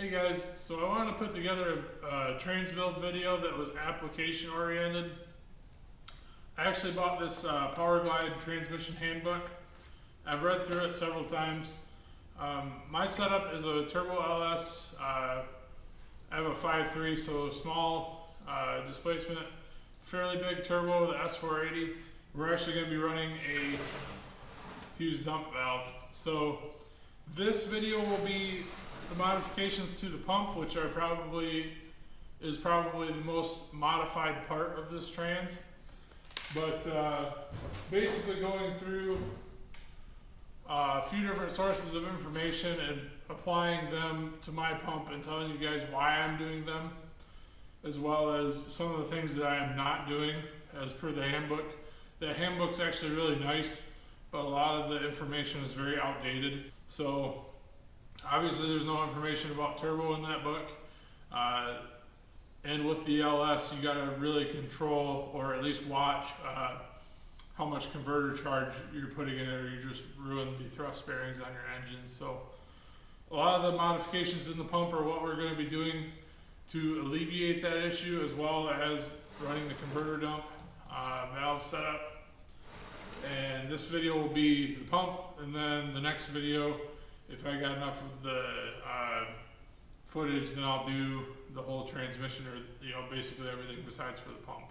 Hey guys, so I wanted to put together a trans build video that was application oriented. I actually bought this Powerglide transmission handbook. I've read through it several times. My setup is a turbo LS. I have a 5.3, so small displacement, fairly big turbo, the S480. We're actually going to be running a Hughes dump valve. So this video will be the modifications to the pump, which is probably the most modified part of this trans. But basically going through a few different sources of information and applying them to my pump and telling you guys why I'm doing them, as well as some of the things that I am not doing as per the handbook. The handbook's actually really nice, but a lot of the information is very outdated. So obviously there's no information about turbo in that book. And with the LS, you gotta really control, or at least watch, how much converter charge you're putting in it, or you just ruin the thrust bearings on your engine. So a lot of the modifications in the pump are what we're gonna be doing to alleviate that issue, as well as running the converter dump valve setup. And this video will be the pump, and then the next video, if I got enough of the footage, then I'll do the whole transmission, or basically everything besides for the pump.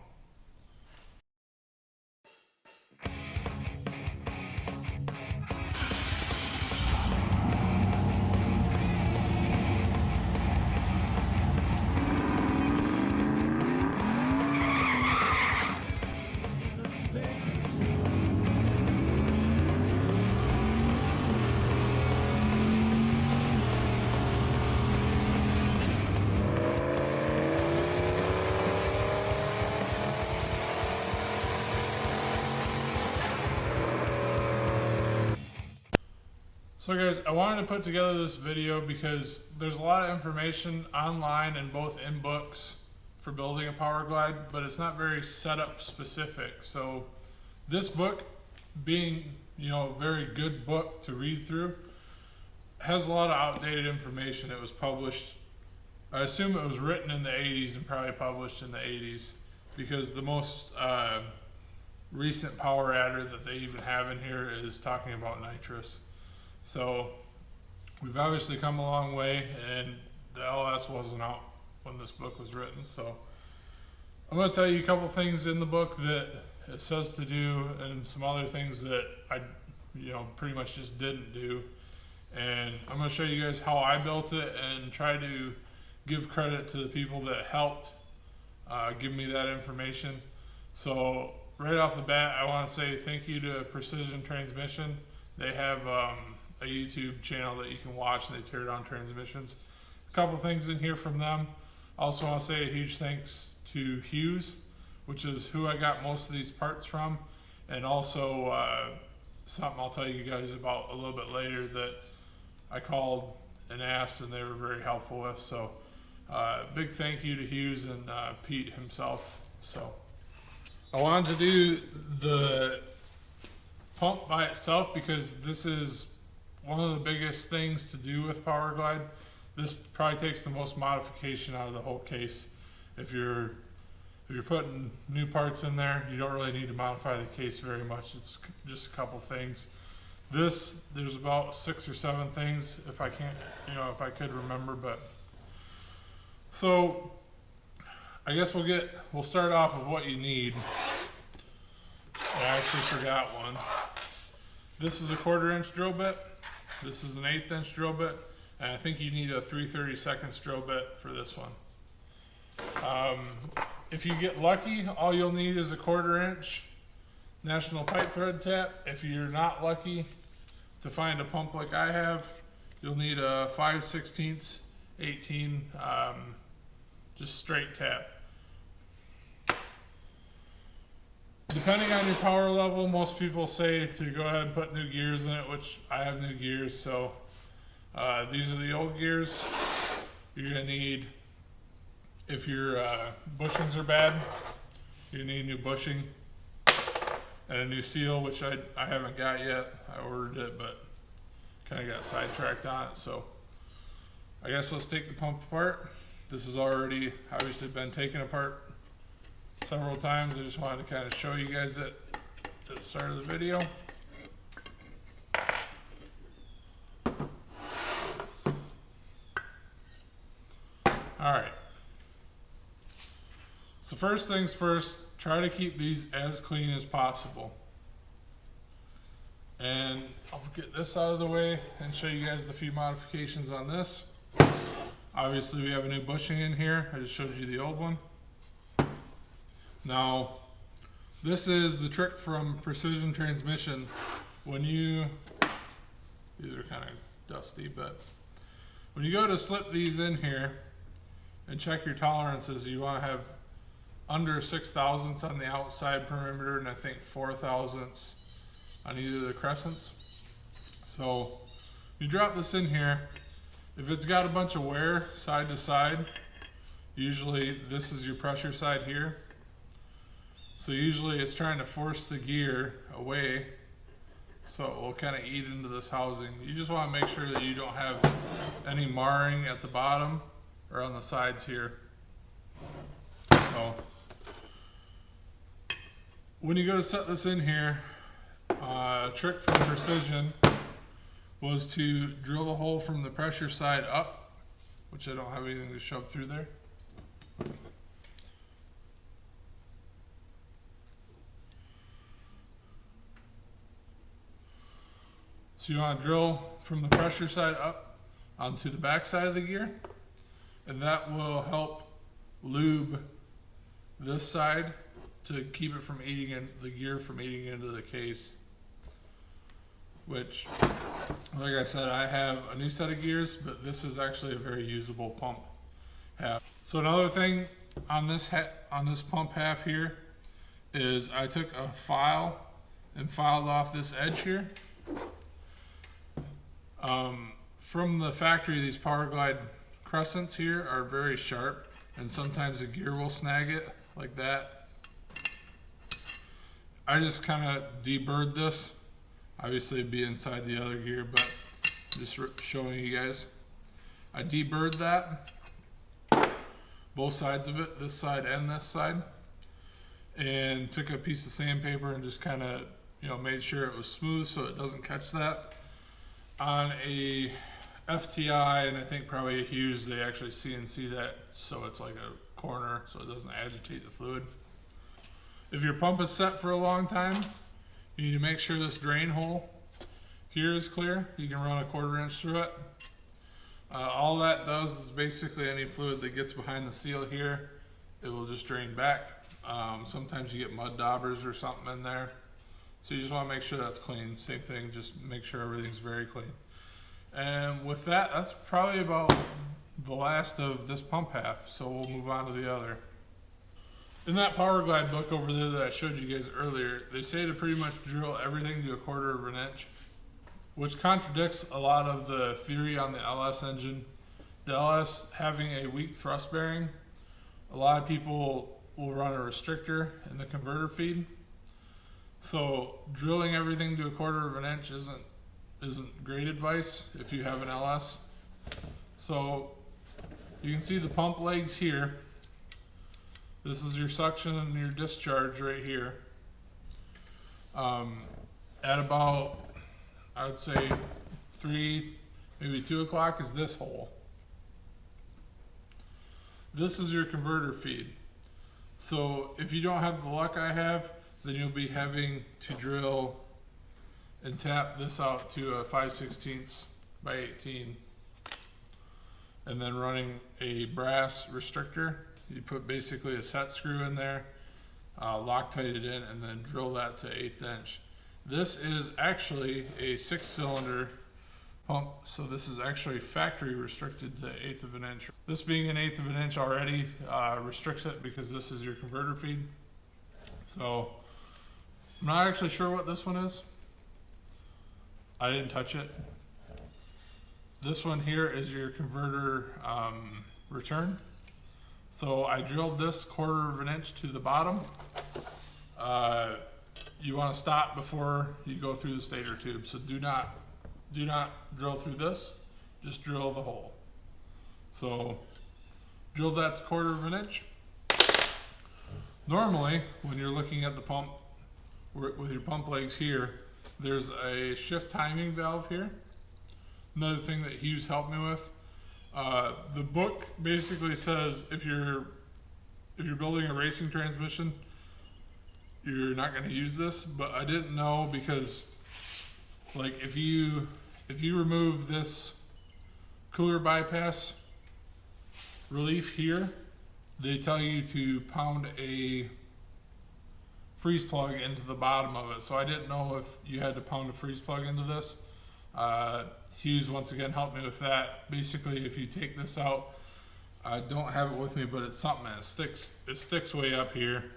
So guys, I wanted to put together this video because there's a lot of information online and both in books for building a Powerglide, but it's not very setup specific. So this book, being a very good book to read through, has a lot of outdated information. It was published, I assume it was written in the 80s and probably published in the 80s, because the most recent power adder that they even have in here is talking about nitrous. So we've obviously come a long way, and the LS wasn't out when this book was written. So I'm going to tell you a couple things in the book that it says to do, and some other things that I pretty much just didn't do. And I'm going to show you guys how I built it and try to give credit to the people that helped give me that information. So right off the bat, I want to say thank you to Precision Transmission. They have a YouTube channel that you can watch, and they tear down transmissions. A couple things in here from them. Also want to say a huge thanks to Hughes, which is who I got most of these parts from, and also something I'll tell you guys about a little bit later that I called and asked, and they were very helpful with. So big thank you to Hughes and Pete himself. So I wanted to do the pump by itself because this is one of the biggest things to do with Powerglide. This probably takes the most modification out of the whole case. If you're putting new parts in there, you don't really need to modify the case very much. It's just a couple things. There's about 6 or 7 things if I could remember. But so I guess we'll start off with what you need. I actually forgot one. This is a 1/4 inch drill bit. This is an 1/8 inch drill bit, and I think you need a 3/32 drill bit for this one. If you get lucky, all you'll need is a 1/4 inch National Pipe Thread tap. If you're not lucky to find a pump like I have, you'll need a 5/16 18 just straight tap. Depending on your power level, most people say to go ahead and put new gears in it, which I have new gears. So these are the old gears. You're going to need, if your bushings are bad, you need new bushing and a new seal, which I haven't got yet. I ordered it, but kind of got sidetracked on it. So I guess let's take the pump apart. This has already obviously been taken apart several times. I just wanted to kind of show you guys it at the start of the video. Alright. So first things first, try to keep these as clean as possible. And I'll get this out of the way and show you guys the few modifications on this. Obviously we have a new bushing in here. I just showed you the old one. Now, this is the trick from Precision Transmission. When you, these are kind of dusty, but when you go to slip these in here and check your tolerances, you want to have under 6 thousandths on the outside perimeter and I think 4 thousandths on either of the crescents. So you drop this in here. If it's got a bunch of wear side to side, usually this is your pressure side here. So usually it's trying to force the gear away, so it will kind of eat into this housing. You just want to make sure that you don't have any marring at the bottom or on the sides here. So when you go to set this in here, a trick from Precision was to drill the hole from the pressure side up, which I don't have anything to shove through there. So you want to drill from the pressure side up onto the back side of the gear, and that will help lube this side to keep it from eating in the gear from eating into the case. Which, like I said, I have a new set of gears, but this is actually a very usable pump half. So another thing on this pump half here is I took a file and filed off this edge here. From the factory, these Powerglide crescents here are very sharp, and sometimes the gear will snag it like that. I just kind of deburred this. Obviously it'd be inside the other gear, but just showing you guys. I deburred that, both sides of it, this side and this side, and took a piece of sandpaper and just kind of, made sure it was smooth so it doesn't catch that. On a FTI, and I think probably a Hughes, they actually CNC that so it's like a corner so it doesn't agitate the fluid. If your pump is set for a long time, you need to make sure this drain hole here is clear. You can run a 1/4 inch through it. All that does is basically any fluid that gets behind the seal here, it will just drain back. Sometimes you get mud daubers or something in there. So you just want to make sure that's clean. Same thing, just make sure everything's very clean. And with that, that's probably about the last of this pump half. So we'll move on to the other. In that Powerglide book over there that I showed you guys earlier, they say to pretty much drill everything to a 1/4 inch, which contradicts a lot of the theory on the LS engine. The LS having a weak thrust bearing, a lot of people will run a restrictor in the converter feed. So drilling everything to a 1/4 inch isn't great advice if you have an LS. So you can see the pump legs here. This is your suction and your discharge right here. At about, I would say 3, maybe 2 o'clock is this hole. This is your converter feed. So if you don't have the luck I have, then you'll be having to drill and tap this out to a 5/16 by 18. And then running a brass restrictor. You put basically a set screw in there, Loctite it in, and then drill that to 1/8 inch. This is actually a 6-cylinder pump, so this is actually factory restricted to 1/8 of an inch. This being an 1/8 of an inch already restricts it because this is your converter feed. So I'm not actually sure what this one is. I didn't touch it. This one here is your converter return. So I drilled this 1/4 inch to the bottom. You want to stop before you go through the stator tube. So do not drill through this, just drill the hole. So drilled that to 1/4 of an inch. Normally, when you're looking at the pump with your pump legs here, there's a shift timing valve here. Another thing that Hughes helped me with. The book basically says if you're building a racing transmission, you're not going to use this, but I didn't know because, like, if you remove this cooler bypass relief here, they tell you to pound a freeze plug into the bottom of it. So I didn't know if you had to pound a freeze plug into this. Hughes once again helped me with that. Basically, if you take this out, I don't have it with me, but it's something that sticks way up here.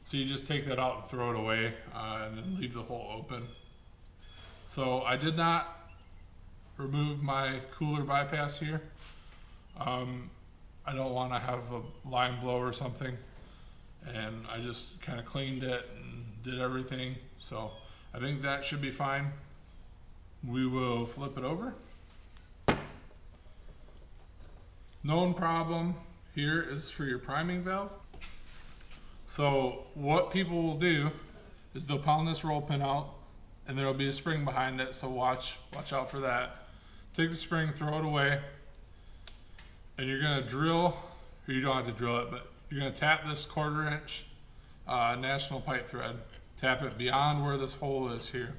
So you just take that out and throw it away, and then leave the hole open. So I did not remove my cooler bypass here. I don't want to have a line blow or something, and I just kind of cleaned it and did everything. So I think that should be fine. We will flip it over. Known problem here is for your priming valve. So what people will do is they'll pound this roll pin out, and there'll be a spring behind it, so watch out for that. Take the spring, throw it away, and you're gonna drill, or you don't have to drill it, but you're gonna tap this 1/4 inch national pipe thread. Tap it beyond where this hole is here,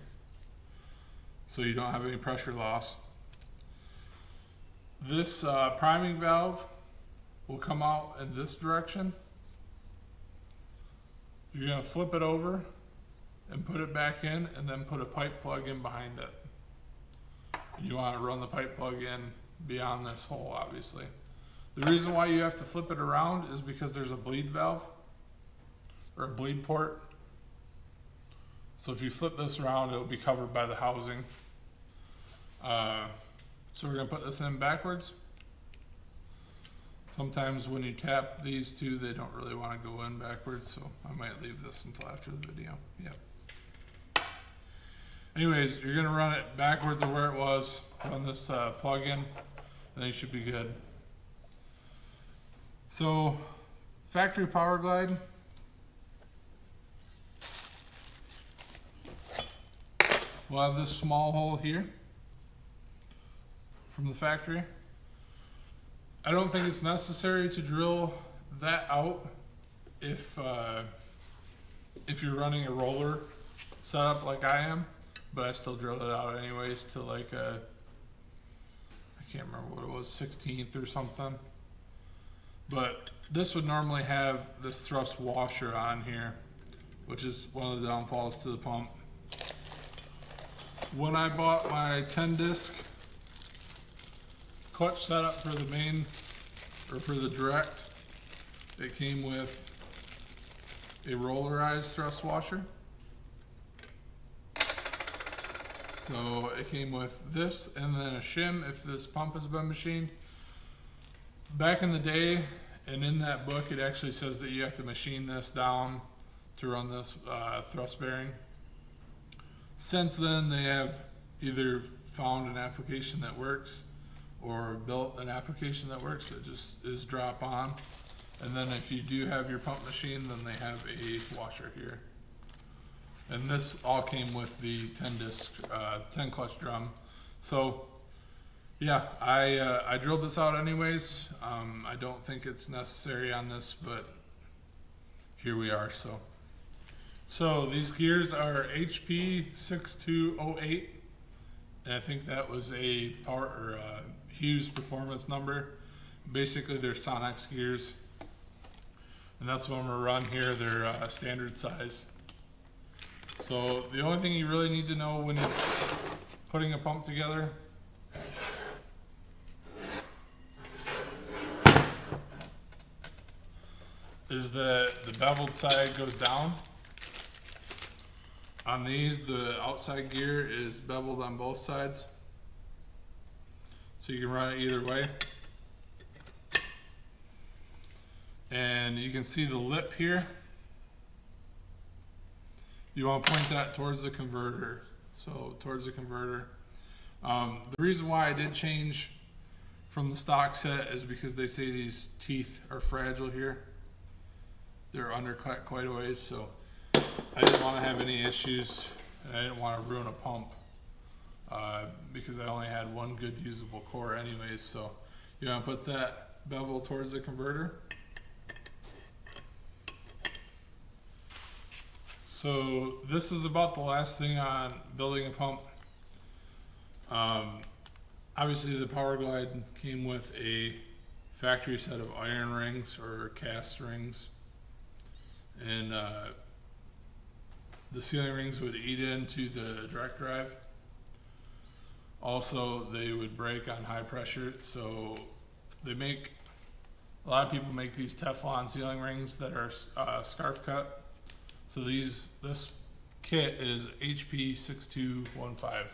so you don't have any pressure loss. This priming valve will come out in this direction. You're going to flip it over and put it back in, and then put a pipe plug in behind it. You want to run the pipe plug in beyond this hole, obviously. The reason why you have to flip it around is because there's a bleed valve or a bleed port. So if you flip this around, it'll be covered by the housing. So we're going to put this in backwards. Sometimes when you tap these two, they don't really want to go in backwards, so I might leave this until after the video. Yep. Anyways, you're going to run it backwards of where it was, run this plug in, and then you should be good. So, factory Powerglide. We'll have this small hole here from the factory. I don't think it's necessary to drill that out if you're running a roller setup like I am, but I still drill it out anyways to like a, I can't remember what it was, 16th or something. But this would normally have this thrust washer on here, which is one of the downfalls to the pump. When I bought my 10-disc clutch setup for the main, or for the direct, it came with a rollerized thrust washer. So it came with this and then a shim if this pump has been machined. Back in the day, and in that book, it actually says that you have to machine this down to run this thrust bearing. Since then, they have either found an application that works or built an application that works that just is drop on. And then if you do have your pump machine, then they have a washer here. And this all came with the 10-disc, 10 clutch drum. So yeah, I drilled this out anyways. I don't think it's necessary on this, but here we are. So these gears are HP 6208, and I think that was a Hughes performance number. Basically, they're Sonex gears, and that's what I'm gonna run here. They're standard size. So the only thing you really need to know when you're putting a pump together is that the beveled side goes down. On these, the outside gear is beveled on both sides, so you can run it either way. And you can see the lip here. You want to point that towards the converter, so towards the converter. The reason why I did change from the stock set is because they say these teeth are fragile here. They're undercut quite a ways, so I didn't want to have any issues, and I didn't want to ruin a pump because I only had one good usable core anyways. So you want to put that bevel towards the converter. So this is about the last thing on building a pump. Obviously the Powerglide came with a factory set of iron rings or cast rings, and the sealing rings would eat into the direct drive. Also, they would break on high pressure, so a lot of people make these Teflon sealing rings that are scarf cut. So this kit is HP 6215,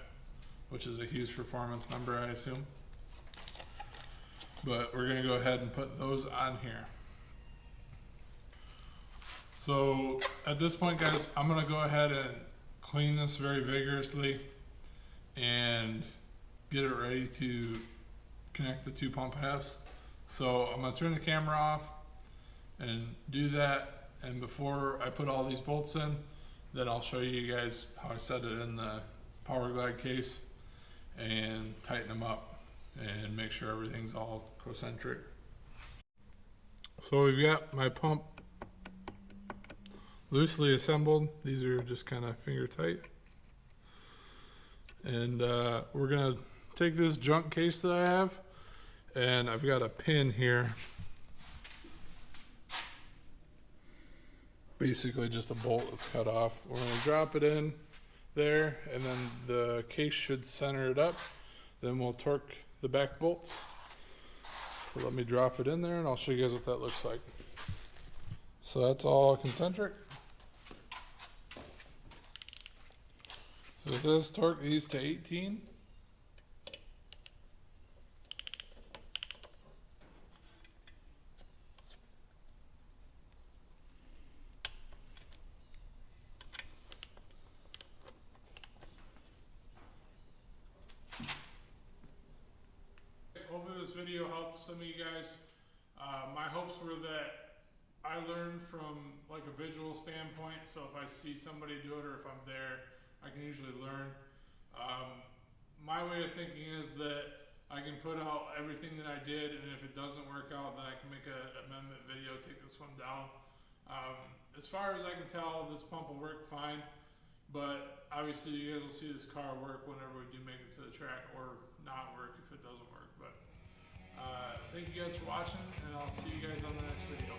which is a huge performance number, I assume. But we're gonna go ahead and put those on here. So at this point, guys, I'm gonna go ahead and clean this very vigorously and get it ready to connect the two pump halves. So I'm gonna turn the camera off and do that. And before I put all these bolts in, then I'll show you guys how I set it in the Powerglide case and tighten them up and make sure everything's all concentric. So we've got my pump loosely assembled. These are just kind of finger tight. And we're gonna take this junk case that I have, and I've got a pin here. Basically just a bolt that's cut off. We're gonna drop it in there, and then the case should center it up. Then we'll torque the back bolts. So let me drop it in there and I'll show you guys what that looks like. So that's all concentric. So it says torque these to 18. Hopefully this video helps some of you guys. My hopes were that I learned from like a visual standpoint, so if I see somebody do it or if I'm there, I can usually learn. My way of thinking is that I can put out everything that I did, and if it doesn't work out, then I can make an amendment video, take this one down. As far as I can tell, this pump will work fine, but obviously you guys will see this car work whenever we do make it to the track, or not work if it doesn't work. But thank you guys for watching, and I'll see you guys on the next video.